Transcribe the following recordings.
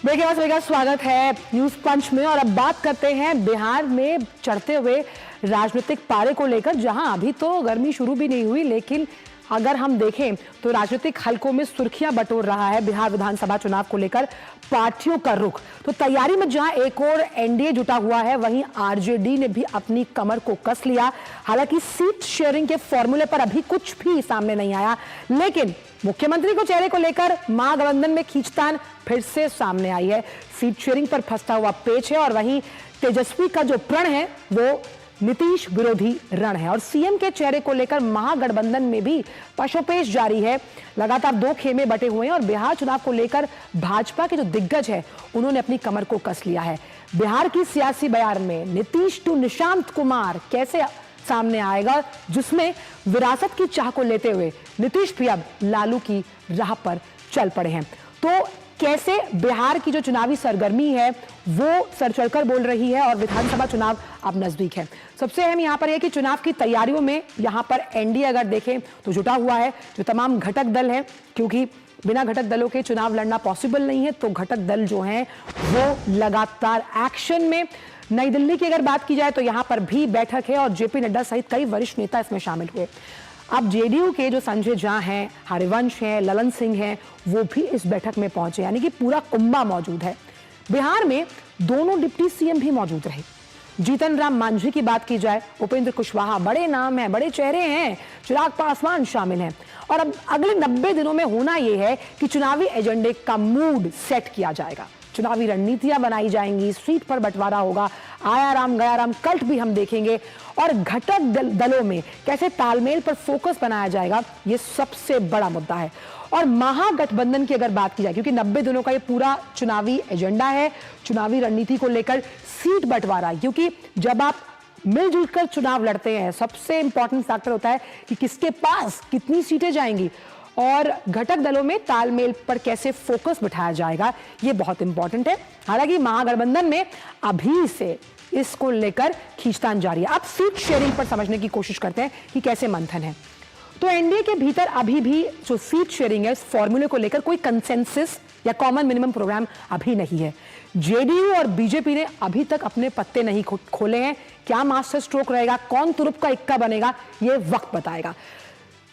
देखिए स्वागत है न्यूज पंच में। और अब बात करते हैं बिहार में चढ़ते हुए राजनीतिक पारे को लेकर, जहां अभी तो गर्मी शुरू भी नहीं हुई, लेकिन अगर हम देखें तो राजनीतिक हलकों में सुर्खियां बटोर रहा है बिहार विधानसभा चुनाव को लेकर पार्टियों का रुख। तो तैयारी में जहां एक और एनडीए जुटा हुआ है, वहीं आरजेडी ने भी अपनी कमर को कस लिया। हालांकि सीट शेयरिंग के फॉर्मूले पर अभी कुछ भी सामने नहीं आया, लेकिन मुख्यमंत्री को चेहरे को लेकर महागठबंधन में खींचतान फिर से सामने आई है। सीट शेयरिंग पर फंसा हुआ पेच है और वहीं तेजस्वी का जो प्रण है वो नीतीश विरोधी रण है। और सीएम के चेहरे को लेकर महागठबंधन में भी पशोपेश जारी है। लगातार दो खेमे बटे हुए हैं और बिहार चुनाव को लेकर भाजपा के जो दिग्गज है उन्होंने अपनी कमर को कस लिया है। बिहार की सियासी बयान में नीतीश टू निशांत कुमार कैसे सामने आएगा, जिसमें विरासत की चाह को लेते हुए नीतीश भी अब लालू की राह पर चल पड़े हैं। तो कैसे बिहार की जो चुनावी सरगर्मी है वो सर चढ़कर बोल रही है और विधानसभा चुनाव अब नजदीक है। सबसे अहम यहां पर यह कि चुनाव की तैयारियों में यहां पर एनडीए अगर देखें तो जुटा हुआ है। जो तमाम घटक दल हैं, क्योंकि बिना घटक दलों के चुनाव लड़ना पॉसिबल नहीं है, तो घटक दल जो हैं वो लगातार एक्शन में। नई दिल्ली की अगर बात की जाए तो यहां पर भी बैठक है और जेपी नड्डा सहित कई वरिष्ठ नेता इसमें शामिल हुए। अब जेडीयू के जो संजय झा हैं, हरिवंश हैं, ललन सिंह हैं, वो भी इस बैठक में पहुंचे, यानी कि पूरा कुंभा मौजूद है। बिहार में दोनों डिप्टी सीएम भी मौजूद रहे। जीतन राम मांझी की बात की जाए, उपेंद्र कुशवाहा, बड़े नाम हैं, बड़े चेहरे हैं, चिराग पासवान शामिल हैं। और अब अगले 90 दिनों में होना यह है कि चुनावी एजेंडे का मूड सेट किया जाएगा, चुनावी रणनीतियां बनाई जाएंगी, सीट पर बंटवारा होगा, आया राम गया राम कल्ट भी हम देखेंगे, और घटक दलों में कैसे तालमेल पर फोकस बनाया जाएगा, ये सबसे बड़ा मुद्दा है। और महागठबंधन की अगर बात की जाए, क्योंकि 90 दिनों का ये पूरा चुनावी एजेंडा है, चुनावी रणनीति को लेकर सीट बंटवारा, क्योंकि जब आप मिलजुल कर चुनाव लड़ते हैं सबसे इंपॉर्टेंट फैक्टर होता है कि किसके पास कितनी सीटें जाएंगी, और घटक दलों में तालमेल पर कैसे फोकस बिठाया जाएगा, ये बहुत इंपॉर्टेंट है। हालांकि महागठबंधन में अभी से इसको लेकर खींचतान जारी है। अब सीट शेयरिंग पर समझने की कोशिश करते हैं कि कैसे मंथन है। तो एनडीए के भीतर अभी भी जो सीट शेयरिंग है, इस फॉर्मूले को लेकर कोई कंसेंसस या कॉमन मिनिमम प्रोग्राम अभी नहीं है। जेडीयू और बीजेपी ने अभी तक अपने पत्ते नहीं खोले हैं। क्या मास्टर स्ट्रोक रहेगा, कौन तुरुप का इक्का बनेगा, ये वक्त बताएगा।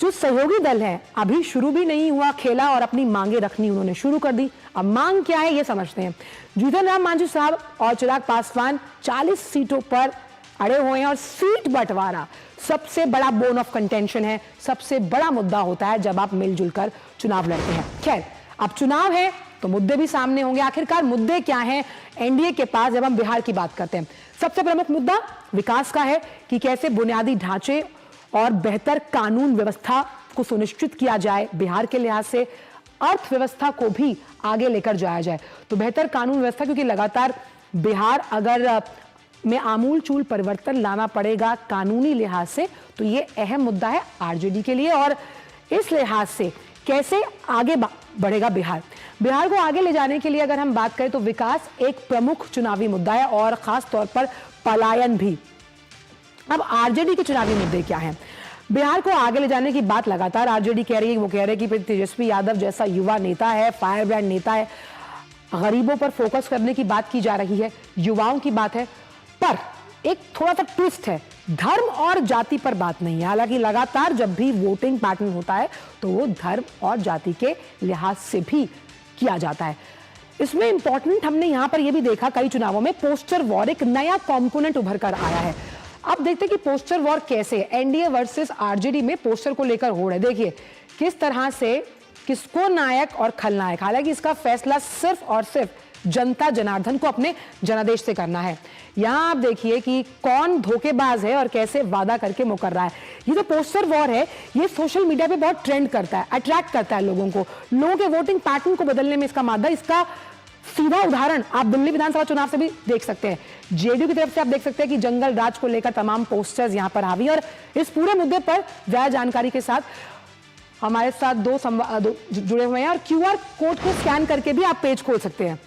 जो सहयोगी दल हैं, अभी शुरू भी नहीं हुआ खेला और अपनी मांगे रखनी उन्होंने शुरू कर दी। अब मांग क्या है ये समझते हैं। जीतन राम मांझी साहब और चिराग पासवान 40 सीटों पर अड़े हुए हैं और सीट बंटवारा सबसे बड़ा बोन ऑफ कंटेंशन है, सबसे बड़ा मुद्दा होता है जब आप मिलजुल कर चुनाव लड़ते हैं। खैर, अब चुनाव है तो मुद्दे भी सामने होंगे। आखिरकार मुद्दे क्या हैं एनडीए के पास जब हम बिहार की बात करते हैं? सबसे प्रमुख मुद्दा विकास का है कि कैसे बुनियादी ढांचे और बेहतर कानून व्यवस्था को सुनिश्चित किया जाए। बिहार के लिहाज से अर्थव्यवस्था को भी आगे लेकर जाया जाए। तो बेहतर कानून व्यवस्था, क्योंकि लगातार बिहार अगर में आमूल चूल परिवर्तन लाना पड़ेगा कानूनी लिहाज से, तो ये अहम मुद्दा है आरजेडी के लिए। और इस लिहाज से कैसे आगे बढ़ेगा बिहार, बिहार को आगे ले जाने के लिए अगर हम बात करें तो विकास एक प्रमुख चुनावी मुद्दा है और खास तौर पर पलायन भी। अब आरजेडी के चुनावी मुद्दे क्या हैं? बिहार को आगे ले जाने की बात लगातार आरजेडी कह रही है। वो कह रहे हैं कि तेजस्वी यादव जैसा युवा नेता है, फायर ब्रांड नेता है, गरीबों पर फोकस करने की बात की जा रही है, युवाओं की बात है, पर एक थोड़ा सा ट्विस्ट है, धर्म और जाति पर बात नहीं है। हालांकि लगातार जब भी वोटिंग पैटर्न होता है तो वो धर्म और जाति के लिहाज से भी किया जाता है। इसमें इंपॉर्टेंट हमने यहां पर यह भी देखा कई चुनावों में पोस्टर वॉर एक नया कॉम्पोनेंट उभर कर आया है। अब देखते हैं कि पोस्टर वॉर कैसे एनडीए वर्सेस आरजेडी में पोस्टर को लेकर हो रहा है। देखिए किस तरह से किसको नायक और खलनायक, हालांकि इसका फैसला सिर्फ और सिर्फ जनता जनार्दन को अपने जनादेश से करना है। यहां आप देखिए कि कौन धोखेबाज है और कैसे वादा करके मुकर रहा है। ये जो पोस्टर वॉर है ये सोशल मीडिया पे बहुत ट्रेंड करता है, अट्रैक्ट करता है लोगों के वोटिंग पैटर्न को बदलने में इसका मादा। इसका सीधा उदाहरण आप दिल्ली विधानसभा चुनाव से भी देख सकते हैं। जेडीयू की तरफ से आप देख सकते हैं कि जंगल राज को लेकर तमाम पोस्टर्स यहां पर हावी। और इस पूरे मुद्दे पर ज्यादा जानकारी के साथ हमारे साथ दो जुड़े हुए हैं और क्यूआर कोड को स्कैन करके भी आप पेज खोल सकते हैं।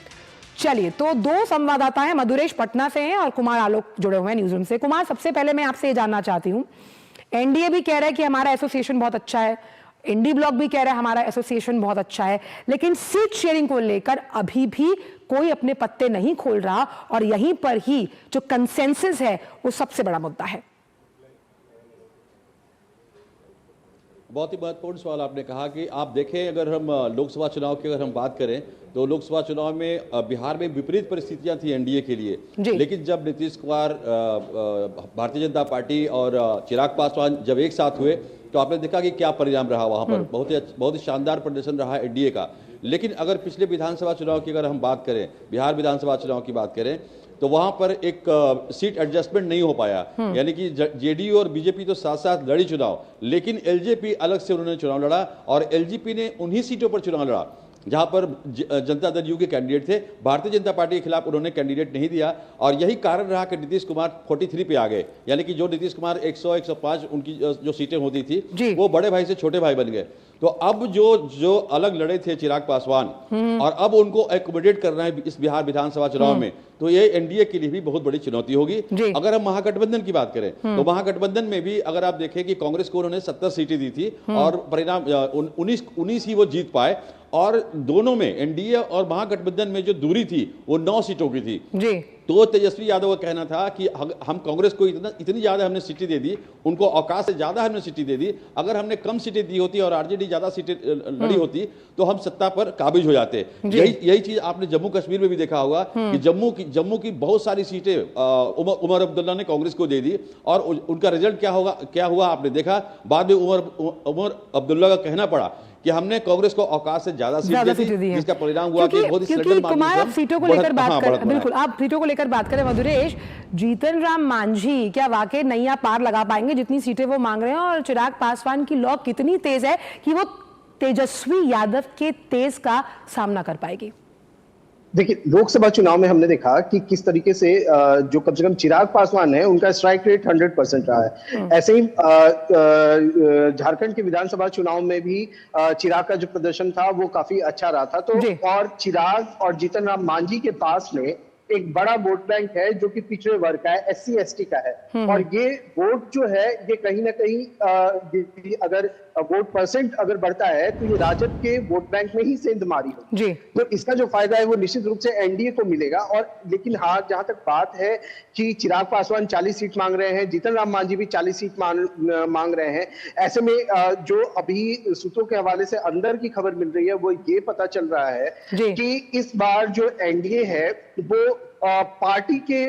चलिए, तो दो संवाददाता हैं, मधुरेश पटना से हैं और कुमार आलोक जुड़े हुए हैं न्यूज रूम से। कुमार, सबसे पहले मैं आपसे ये जानना चाहती हूं, एनडीए भी कह रहा है कि हमारा एसोसिएशन बहुत अच्छा है, इंडी ब्लॉक भी कह रहा है हमारा एसोसिएशन बहुत अच्छा है, लेकिन सीट शेयरिंग को लेकर अभी भी कोई अपने पत्ते नहीं खोल रहा और यहीं पर ही जो कंसेंसस है वो सबसे बड़ा मुद्दा है। बहुत ही महत्वपूर्ण सवाल आपने कहा कि आप देखें, अगर हम लोकसभा चुनाव की अगर हम बात करें तो लोकसभा चुनाव में बिहार में विपरीत परिस्थितियां थी एनडीए के लिए, लेकिन जब नीतीश कुमार, भारतीय जनता पार्टी और चिराग पासवान जब एक साथ हुए तो आपने देखा कि क्या परिणाम रहा वहां पर। बहुत ही शानदार प्रदर्शन रहा एनडीए का। लेकिन अगर पिछले विधानसभा चुनाव की अगर हम बात करें, बिहार विधानसभा चुनाव की बात करें, तो वहां पर एक सीट एडजस्टमेंट नहीं हो पाया। यानी कि जेडीयू और बीजेपी तो साथ साथ लड़ी चुनाव, लेकिन एलजेपी अलग से उन्होंने चुनाव लड़ा और एलजेपी ने उन्हीं सीटों पर चुनाव लड़ा जहां पर जनता दल यू के कैंडिडेट थे। भारतीय जनता पार्टी के खिलाफ उन्होंने कैंडिडेट नहीं दिया और यही कारण रहा कि नीतीश कुमार 43 पे आ गए। यानी कि जो नीतीश कुमार 100-105 उनकी जो सीटें होती थी वो बड़े भाई से छोटे भाई बन गए। तो अब जो अलग लड़े थे चिराग पासवान और अब उनको एकोमोडेट करना है इस बिहार विधानसभा चुनाव में, तो ये एनडीए के लिए भी बहुत बड़ी चुनौती होगी। अगर हम महागठबंधन की बात करें तो महागठबंधन में भी अगर आप देखें कि कांग्रेस को उन्होंने 70 सीटें दी थी और परिणाम 19 ही वो जीत पाए और दोनों में एनडीए और महागठबंधन में जो दूरी थी वो 9 सीटों की थी जी। तो तेजस्वी यादव का कहना था कि हम कांग्रेस को इतनी ज्यादा हमने सीटें दे दी, उनको औकात से ज्यादा हमने सीटें दे दी, अगर हमने कम सीटें दी होती और आरजेडी ज्यादा सीटें लड़ी होती तो हम सत्ता पर काबिज हो जाते। यही चीज आपने जम्मू कश्मीर में भी देखा होगा कि जम्मू की बहुत सारी सीटें उमर अब्दुल्ला ने कांग्रेस को दे दी और उनका रिजल्ट क्या हुआ आपने देखा। बाद में उमर अब्दुल्ला का कहना पड़ा कि हमने कांग्रेस को औकात से ज्यादा सीट दी थी, जिसका परिणाम हुआ कि बहुत ही स्लेंडर कुमार, आप सीटों को लेकर बात करें, बिल्कुल आप सीटों को लेकर बात करें मधुरेश, जीतन राम मांझी क्या वाकई नैया पार लगा पाएंगे जितनी सीटें वो मांग रहे हैं, और चिराग पासवान की लॉक कितनी तेज है कि वो तेजस्वी यादव के तेज का सामना कर पाएगी? देखिए, लोकसभा चुनाव में हमने देखा कि किस तरीके से जो कम से कम चिराग पासवान है उनका स्ट्राइक रेट 100% रहा है। ऐसे ही झारखंड के विधानसभा चुनाव में भी चिराग का जो प्रदर्शन था वो काफी अच्छा रहा था। तो और चिराग और जीतन राम मांझी के पास में एक बड़ा वोट बैंक है जो कि पिछड़े वर्ग का है, SC ST का है, और ये वोट जो है ये कहीं ना कहीं अगर वोट परसेंट अगर बढ़ता है तो ये राजद के वोट बैंक में ही सेंधमारी होगी। तो इसका जो फायदा है वो निश्चित रूप से एनडीए को मिलेगा। और लेकिन हाँ, जहां तक बात है कि चिराग पासवान 40 सीट मांग रहे हैं, जीतन राम मांझी भी 40 सीट मांग रहे हैं, ऐसे में जो अभी सूत्रों के हवाले से अंदर की खबर मिल रही है वो ये पता चल रहा है कि इस बार जो एनडीए है वो पार्टी के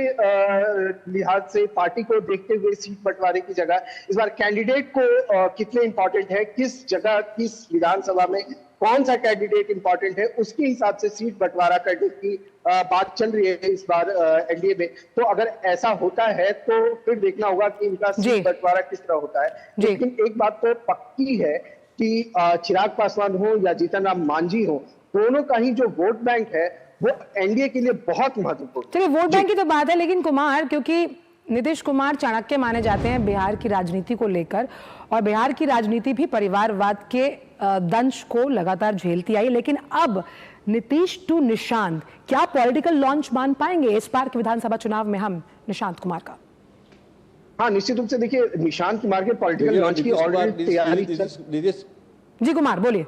लिहाज से, पार्टी को देखते हुए सीट बंटवारे की जगह इस बार कैंडिडेट को कितने इंपॉर्टेंट है, किस जगह किस विधानसभा में कौन सा कैंडिडेट इंपॉर्टेंट है, उसके हिसाब से सीट बंटवारा करने की बात चल रही है इस बार एनडीए में। तो अगर ऐसा होता है तो फिर देखना होगा कि इनका सीट बंटवारा किस तरह होता है। लेकिन एक बात तो पक्की है कि चिराग पासवान हो या जीतन राम मांझी हो, दोनों का ही जो वोट बैंक है वो एनडीए के लिए बहुत महत्वपूर्ण। चलिए, वोट बैंक की तो बात है, लेकिन कुमार, क्योंकि नीतीश कुमार चाणक्य माने जाते हैं बिहार की राजनीति को लेकर, और बिहार की राजनीति भी परिवारवाद के दंश को लगातार झेलती आई, लेकिन अब नीतीश टू निशांत क्या पॉलिटिकल लॉन्च मान पाएंगे इस बार के विधानसभा चुनाव में हम निशांत कुमार का? हाँ, निश्चित रूप से देखिए, निशांत कुमार के पॉलिटिकल लॉन्च की ऑलरेडी तैयारी। जी कुमार बोलिए।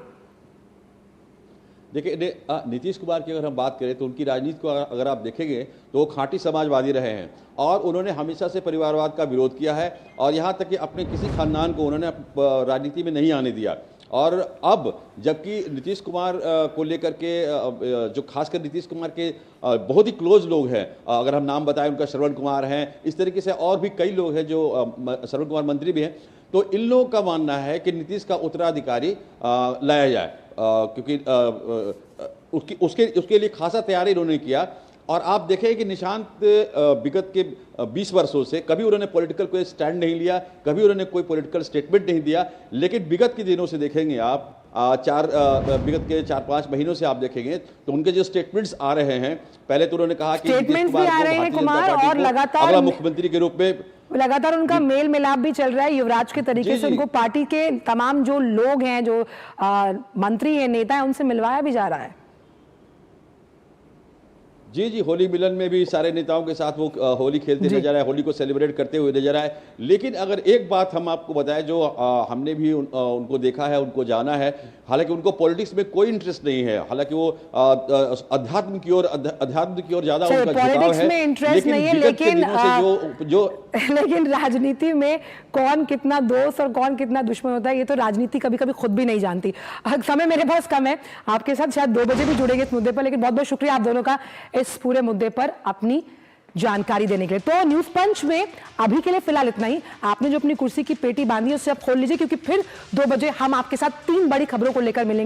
देखिए, नीतीश कुमार की अगर हम बात करें तो उनकी राजनीति को अगर आप देखेंगे तो वो खांटी समाजवादी रहे हैं और उन्होंने हमेशा से परिवारवाद का विरोध किया है और यहाँ तक कि अपने किसी खानदान को उन्होंने राजनीति में नहीं आने दिया। और अब जबकि नीतीश कुमार को लेकर के जो खासकर नीतीश कुमार के बहुत ही क्लोज लोग हैं, अगर हम नाम बताएं उनका श्रवण कुमार हैं, इस तरीके से और भी कई लोग हैं जो श्रवण कुमार मंत्री भी हैं, तो इन लोगों का मानना है कि नीतीश का उत्तराधिकारी लाया जाए, क्योंकि उसके लिए खासा तैयारी इन्होंने किया। और आप देखें कि निशांत विगत के 20 वर्षों से कभी उन्होंने पॉलिटिकल कोई स्टैंड नहीं लिया, कभी उन्होंने कोई पॉलिटिकल स्टेटमेंट नहीं दिया, लेकिन विगत के दिनों से देखेंगे आप विगत के 4-5 महीनों से आप देखेंगे तो उनके जो स्टेटमेंट्स आ रहे हैं, पहले तो उन्होंने कहा कि स्टेटमेंट्स भी आ रहे हैं कुमार, और लगातार अगला मुख्यमंत्री के रूप में लगातार उनका मेल मिलाप भी चल रहा है युवराज के तरीके से। उनको पार्टी के तमाम जो लोग हैं, जो मंत्री हैं, नेता हैं, उनसे मिलवाया भी जा रहा है। जी जी, होली मिलन में भी सारे नेताओं के साथ वो होली खेलते नजर आए, होली को सेलिब्रेट करते हुए नजर आए। लेकिन अगर एक बात हम आपको बताएं, जो हमने भी उनको देखा है, उनको जाना है, हालांकि उनको पॉलिटिक्स में कोई इंटरेस्ट नहीं है, हालांकि वो अध्यात्म की ओर ज्यादा उनका झुकाव है, लेकिन नहीं है, लेकिन राजनीति में कौन कितना दोस्त और कौन कितना दुश्मन होता है ये तो राजनीति कभी कभी खुद भी नहीं जानती। समय मेरे पास कम है, आपके साथ शायद 2 बजे भी जुड़ेंगे इस मुद्दे पर, लेकिन बहुत बहुत शुक्रिया आप दोनों का इस पूरे मुद्दे पर अपनी जानकारी देने के लिए। तो न्यूज पंच में अभी के लिए फिलहाल इतना ही। आपने जो अपनी कुर्सी की पेटी बांधी है उससे आप खोल लीजिए, क्योंकि फिर 2 बजे हम आपके साथ 3 बड़ी खबरों को लेकर मिलेंगे।